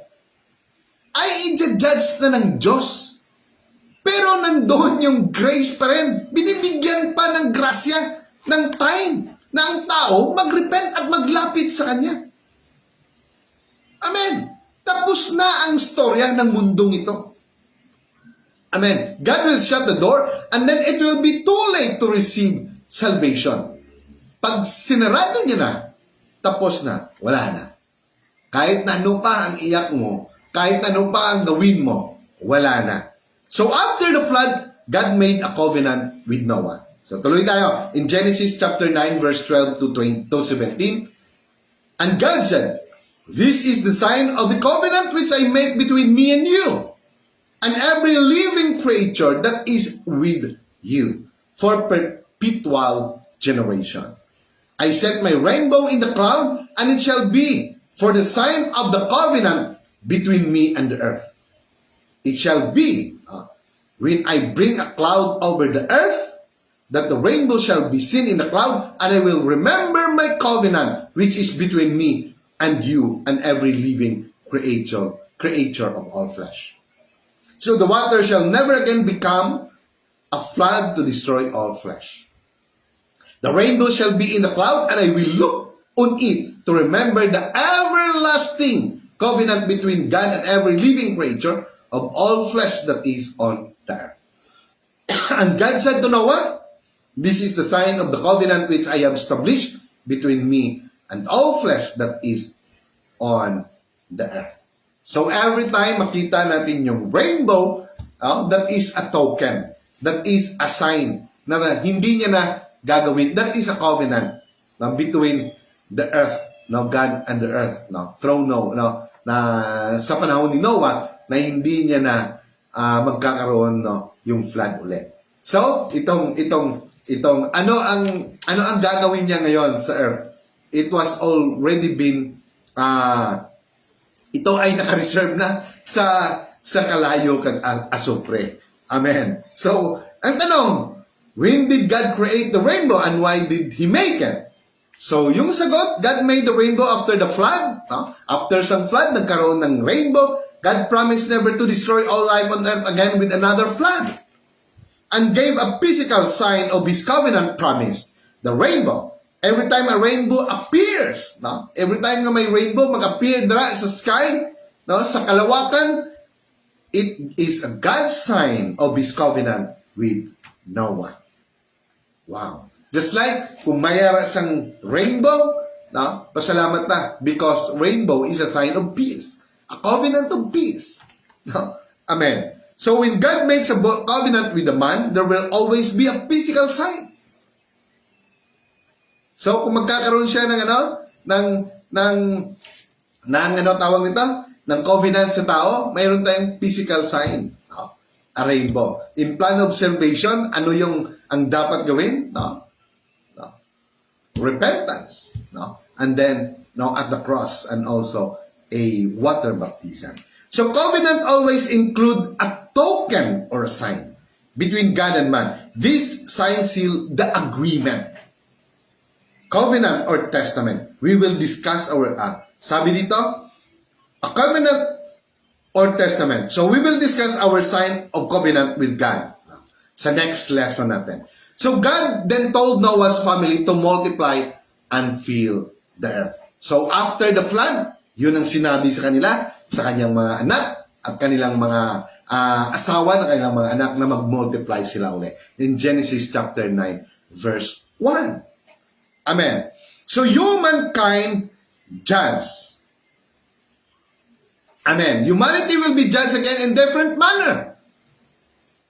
ay i-judge na ng Diyos. Pero nandoon yung grace pa rin. Binibigyan pa ng grasya, ng time, na ang tao mag-repent at maglapit sa Kanya. Amen. Tapos na ang storya ng mundong ito. Amen. God will shut the door and then it will be too late to receive salvation. Pag sinarado niya na, tapos na, wala na. Kahit na ano pa ang iyak mo, kahit ano pa ang gawin mo, wala na. So after the flood, God made a covenant with Noah. So tuloy tayo. In Genesis chapter 9 verse 12 to 17. And God said, "This is the sign of the covenant which I make between me and you, and every living creature that is with you, for perpetual generation. I set my rainbow in the cloud, and it shall be for the sign of the covenant between me and the earth. It shall be when I bring a cloud over the earth, that the rainbow shall be seen in the cloud, and I will remember my covenant, which is between me and you and every living creature of all flesh. So the water shall never again become a flood to destroy all flesh. The rainbow shall be in the cloud, and I will look on it to remember the everlasting covenant between God and every living creature of all flesh that is on the earth." And God said to Noah, "This is the sign of the covenant which I have established between me and all flesh that is on the earth." So every time makita natin yung rainbow, that is a token, that is a sign na hindi niya na gagawin. That is a covenant between the earth, God and the earth, through Noah, na sa panahon ni Noah na hindi niya na magkakaroon yung flood ulit. So itong ano ang gagawin niya ngayon sa earth? It was already been ito ay naka-reserve na sa kalayo kag asupre. Amen. So ang tanong, when did God create the rainbow and why did He make it? So, yung sagot, God made the rainbow after the flood. After some flood, nagkaroon ng rainbow. God promised never to destroy all life on earth again with another flood. And gave a physical sign of His covenant promise, the rainbow. Every time a rainbow appears, every time na may rainbow mag-appear dra sa sky, sa kalawakan, it is a God's sign of His covenant with Noah. Wow. Just like kung mayara sang rainbow, pasalamat na because rainbow is a sign of peace. A covenant of peace. Amen. So when God makes a covenant with a man, there will always be a physical sign. So kung magkakaroon siya ng tawag nito, ng covenant sa tao, mayroon tayong physical sign. A rainbow. In plan of salvation, ano yung ang dapat gawin? Repentance. And then, at the cross, and also a water baptism. So, covenant always include a token or a sign between God and man. This sign seal the agreement. Covenant or testament. We will discuss our, sabi dito, a covenant or testament. So, we will discuss our sign of covenant with God sa next lesson natin. So, God then told Noah's family to multiply and fill the earth. So, after the flood, yun ang sinabi sa kanila, sa kanyang mga anak, at kanilang mga asawa ng kanilang mga anak na mag-multiply sila ulit. In Genesis chapter 9, verse 1. Amen. So, humankind judged. Amen. Humanity will be judged again in different manner.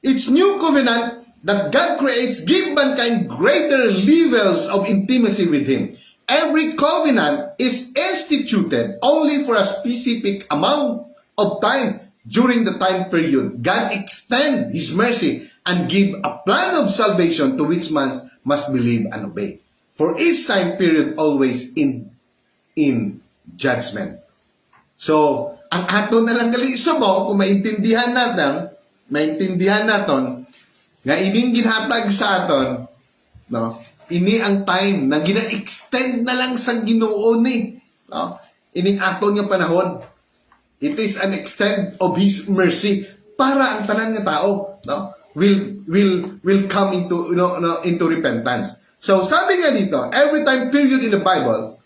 Its new covenant that God creates give mankind greater levels of intimacy with Him. Every covenant is instituted only for a specific amount of time during the time period. God extend His mercy and give a plan of salvation to which man must believe and obey. For each time period always in judgment. So, ang ato na lang gali subong, kung maintindihan natin, nga ining ginhatag sa aton, ini ang time na gina-extend na lang sa Ginoo ni, ining aton nga panahon. It is an extent of His mercy para ang tanan nga tao, will come into repentance. So sabi nga dito, every time period in the Bible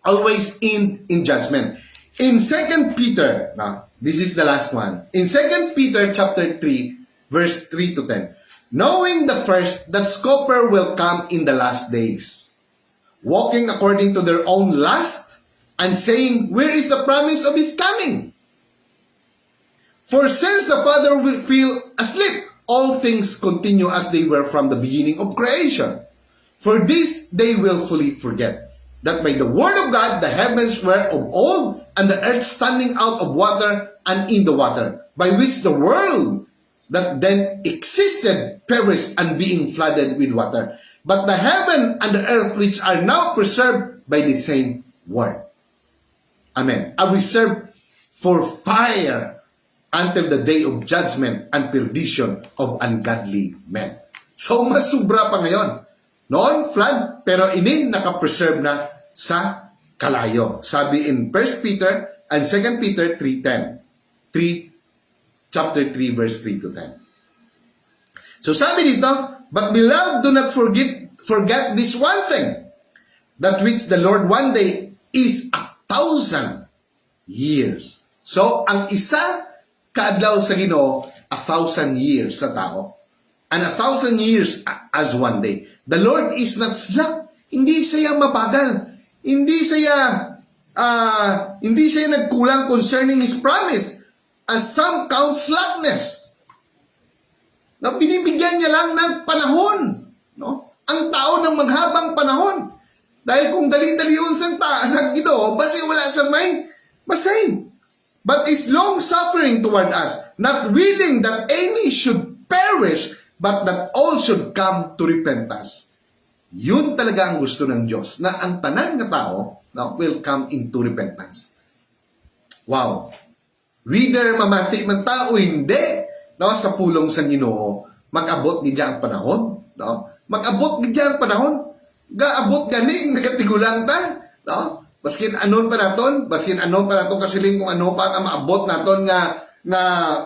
always in judgment. In 2 Peter, now, this is the last one. In 2 Peter chapter 3, verse 3 to 10. Knowing the first, that scoffer will come in the last days, walking according to their own lust, and saying, where is the promise of his coming? For since the Father will feel asleep, all things continue as they were from the beginning of creation. For this they willfully forget, that by the word of God the heavens were of old, and the earth standing out of water and in the water, by which the world that then existed perished and being flooded with water. But the heaven and the earth which are now preserved by the same word. Amen. Are reserved for fire until the day of judgment and perdition of ungodly men. So mas sobra pa ngayon. Noon, flood, pero ini nakapreserve na sa kalayo. Sabi in 1 Peter and 2 Peter 3:10. Chapter 3, verse 3 to 10. So sabi dito, but beloved, do not forget this one thing, that which the Lord one day is 1,000 years. So, ang isa kaadlaw sa Ginoo, 1,000 years sa tao, and 1,000 years as one day. The Lord is not slack. Hindi siya mabagal. Hindi siya nagkulang concerning His promise, as some count slackness. Na binibigyan niya lang ng panahon, no? Ang tao ng maghabang panahon. Dahil kung dali-dali yun sa Ginoo, basi wala sa may masay. But is long-suffering toward us, not willing that any should perish, but that all should come to repentance. Yun talaga ang gusto ng Diyos, na ang tanan ng tao will come into repentance. Wow! Whether mamati man tao hindi, no, sa pulong sa Ginoo, mag-abot gidya ang panahon, no? Mag-abot gidya ang panahon. Gaabot gani nagatigulang ta, no? Baskin anon pa naton kasiling kung ano pa ang maabot naton nga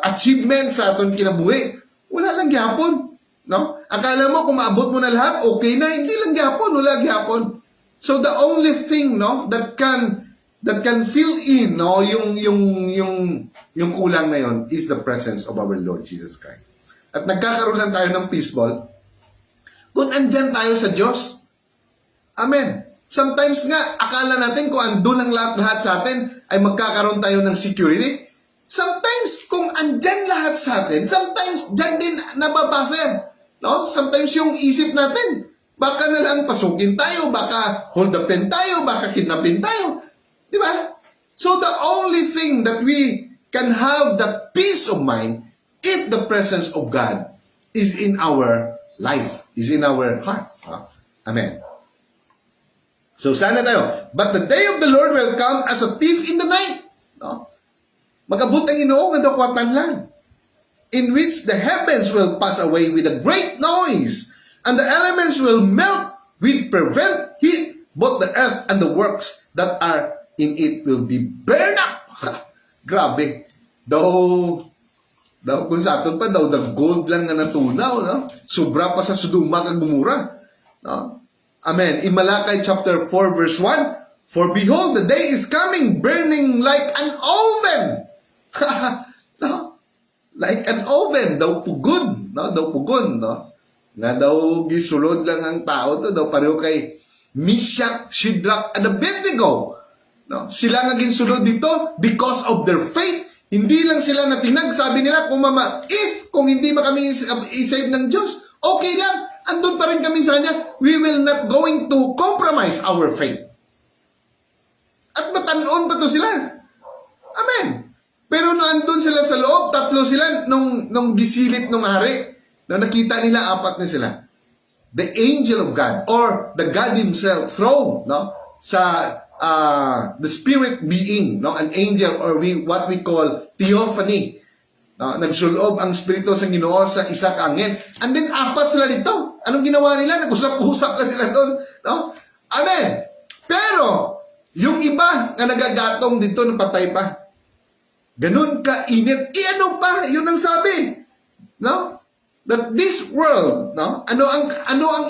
achievement sa aton kinabuhi. Wala lang gyapon, no? Akala mo kung maabot mo na lahat, okay na, hindi lang gyapon, wala gyapon. So the only thing, no, that can fill in, no, yung kulang na yon is the presence of our Lord Jesus Christ. At nagkakaroon lang tayo ng peace ball kung andyan tayo sa Diyos. Amen. Sometimes nga, akala natin kung andun ang lahat sa atin, ay magkakaroon tayo ng security. Sometimes, kung andyan lahat sa atin, sometimes dyan din nababuffer. No? Sometimes yung isip natin, baka na lang pasukin tayo, baka hold upin tayo, baka kidnapin tayo. Di ba? So the only thing that we can have that peace of mind if the presence of God is in our life, is in our heart. Amen. So sana tayo. But the day of the Lord will come as a thief in the night. No? Mag-abot ang Ginoo nga dakwatan lang, in which the heavens will pass away with a great noise, and the elements will melt with fervent heat, both the earth and the works that are in it will be burned up. Grabe. Daw kung sa aton pa, the gold lang nga natunaw, no? Sobra pa sa Sodoma kag Gomora. No? Amen. In Malakay chapter 4 verse 1, for behold, the day is coming, burning like an oven. No? Like an oven, daw pugod, no? Daw pugon, no? Nga daw gisulod lang ang tao to, daw pareho kay Meshach, Shadrach, and Abednego. No? Sila nga ginsulod dito because of their faith. Hindi lang sila natinag, sabi nila, kung hindi ba kami isave ng Diyos, okay lang, andun pa rin kami sa Kanya, we will not going to compromise our faith. At matanon pa to sila. Amen. Pero naandun sila sa loob, tatlo sila nung gisilip nung hari, na nakita nila apat na sila. The angel of God, or the God Himself, throne, no? Sa the spirit being, no, an angel, or what we call theophany, no, nagsulob ang Espiritu sa Ginoo sa isa ka angel, and then apat sila dito. Anong ginawa nila? Nag-usap-usap lang sila doon, no? Amen. Pero yung iba nga nagagatong dito ng patay pa, ganun ka init, ano pa, yun ang sabi, no, that this world, no, ano ang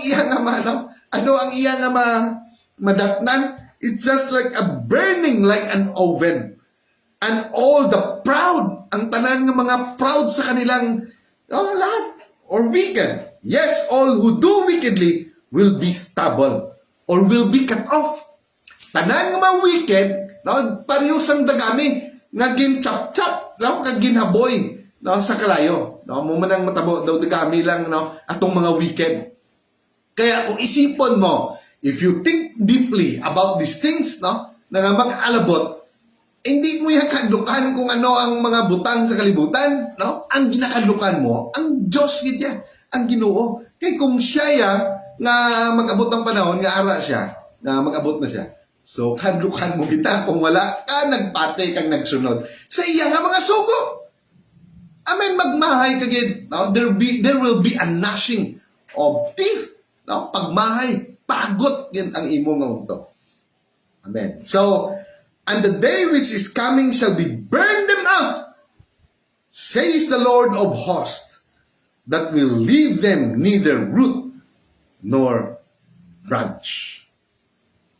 iya nga madatnan. It's just like a burning like an oven. And all the proud, ang tanan ng mga proud sa kanilang, lahat, or wicked. Yes, all who do wickedly will be stubble or will be cut off. Tanan ng mga wicked, pareho sang dagami, nga ginchap-chap, kag ginhaboy, sa kalayo. Mo manang matabo daw dagami lang, atong mga wicked. Kaya kung isipon mo, if you think deeply about these things, na nga mag-alabot, hindi mo yung kadlukan kung ano ang mga butang sa kalibutan, Ang ginakadlukan mo, ang Diyos gidya, ang Ginoo. Kay kung siya nga mag-abot ng panahon, nga ara siya, nga mag-abot na siya. So, kadlukan mo kita kung wala ka nagpate kang nagsunod sa iya nga mga sugo. Amen, magmahay kagid. There will be a gnashing of teeth. Pagmahay, pagot yan ang imo nga unto. Amen. So, and the day which is coming shall be burn them off, says the Lord of hosts, that will leave them neither root nor branch.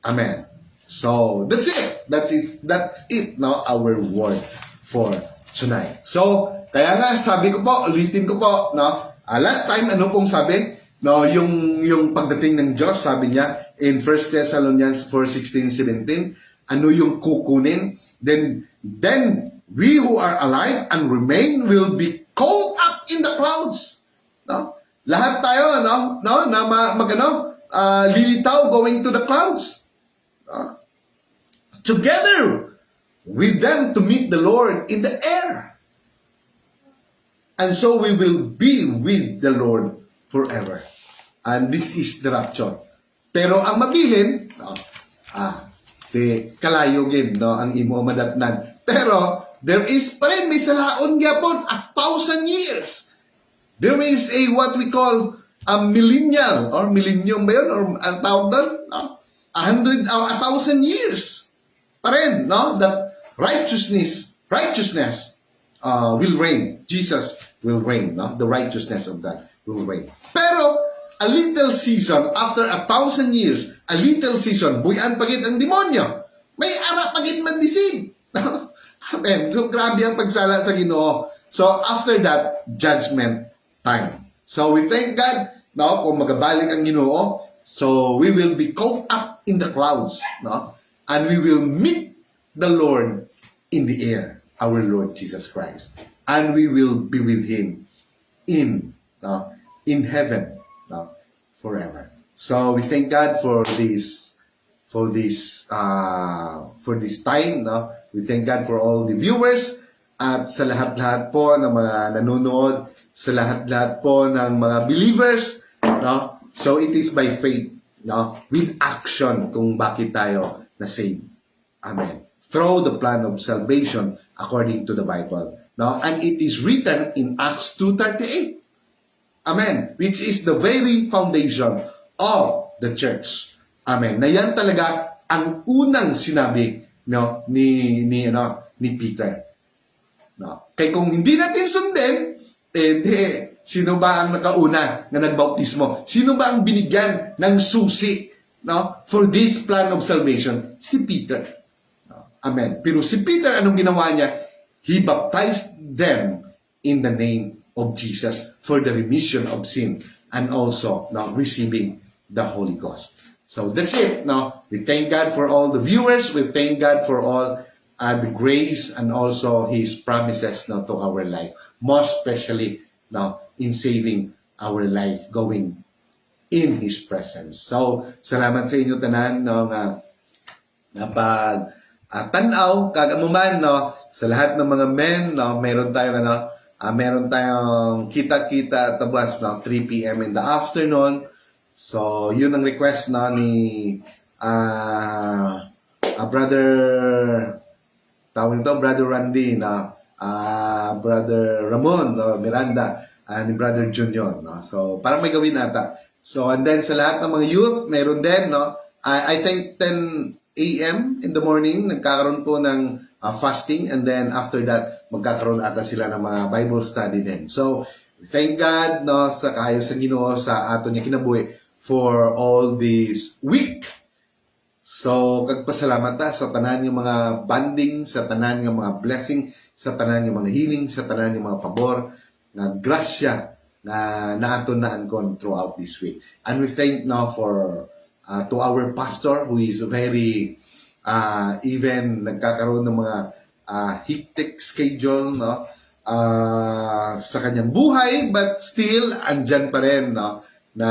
Amen. So, that's it. That's it, our word for tonight. So, kaya nga, sabi ko po, ulitin ko po, last time, ano pong sabi? Yung pagdating ng Diyos, sabi niya, in 1 Thessalonians 4:16-17, ano yung kukunin? Then we who are alive and remain will be caught up in the clouds. Lahat tayo, lilitaw going to the clouds. Together with them to meet the Lord in the air. And so we will be with the Lord forever. And this is the rapture. Pero ang mabilin, kalayo gid, ang imo madatnan. Pero there is pa rin, may salaon gyapon, 1,000 years. There is a what we call a millennial or millennium ba yun? Or ang tawag doon? 1,000 years. Pa rin, that righteousness will reign. Jesus will reign. The righteousness of God will reign. Pero, a little season, after 1,000 years, a little season, buyan pagit ang demonyo. May ara pagit man-deceive. Amen. So, grabe ang pagsala sa Ginoo. So, after that, judgment time. So, we thank God, kung magabalik ang Ginoo, so we will be caught up in the clouds, and we will meet the Lord in the air, our Lord Jesus Christ. And we will be with Him in heaven, forever. So we thank God for this time. We thank God for all the viewers at sa lahat-lahat po ng mga nanonood, sa lahat-lahat po ng mga believers. So it is by faith, with action kung bakit tayo na-save. Amen. Through the plan of salvation according to the Bible. And it is written in Acts 2:38. Amen. Which is the very foundation of the church. Amen. Na yan talaga ang unang sinabi ni Peter. Kaya kung hindi natin sundin, sino ba ang nakauna na nagbautismo? Sino ba ang binigyan ng susi for this plan of salvation? Si Peter. Amen. Pero si Peter, anong ginawa niya? He baptized them in the name of Jesus for the remission of sin and also receiving the Holy Ghost. So that's it. We thank God for all the viewers. We thank God for all the grace and also His promises to our life. Most especially in saving our life, going in His presence. So, salamat sa inyo tanan tanaw kagamuman sa lahat ng mga men, meron tayong meron tayong kita-kita tabas 3 p.m. in the afternoon. So, yun ang request ni brother Brother Randy Brother Ramon Miranda ni Brother Junior. So, parang may gawin ata. So, and then sa lahat ng mga youth, meron din, I think 10 a.m. in the morning, nagkakaroon po ng fasting, and then after that, magkakaroon ata sila ng mga Bible study din. So, thank God sa kaayos sa Ginoo sa ato niya kinabuhi for all this week So, kagpasalamat ta sa tanan yung mga banding, sa tanan yung mga blessing, sa tanan yung mga healing, sa tanan yung mga pabor, na grasya na naaton na ankon throughout this week. And we thank now for to our pastor who is very even nagkakaroon ng mga hectic schedule, no? Sa kanyang buhay, but still andyan pa rin, no, na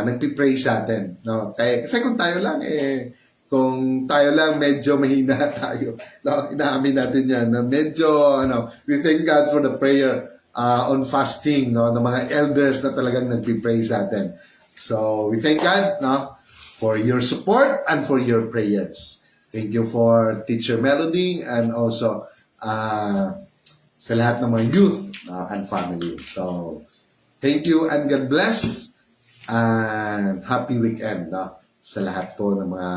nagpipray sa atin, no. Kasi kung tayo lang medyo mahina tayo, no, inaamin natin yan na medyo we thank God for the prayer on fasting, no, ng mga elders na talagang nagpipray sa atin. So we thank God, no, for your support and for your prayers. Thank you for Teacher Melody and also sa lahat ng mga youth and family. So, thank you and God bless and happy weekend sa lahat po ng mga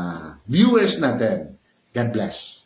viewers natin. God bless.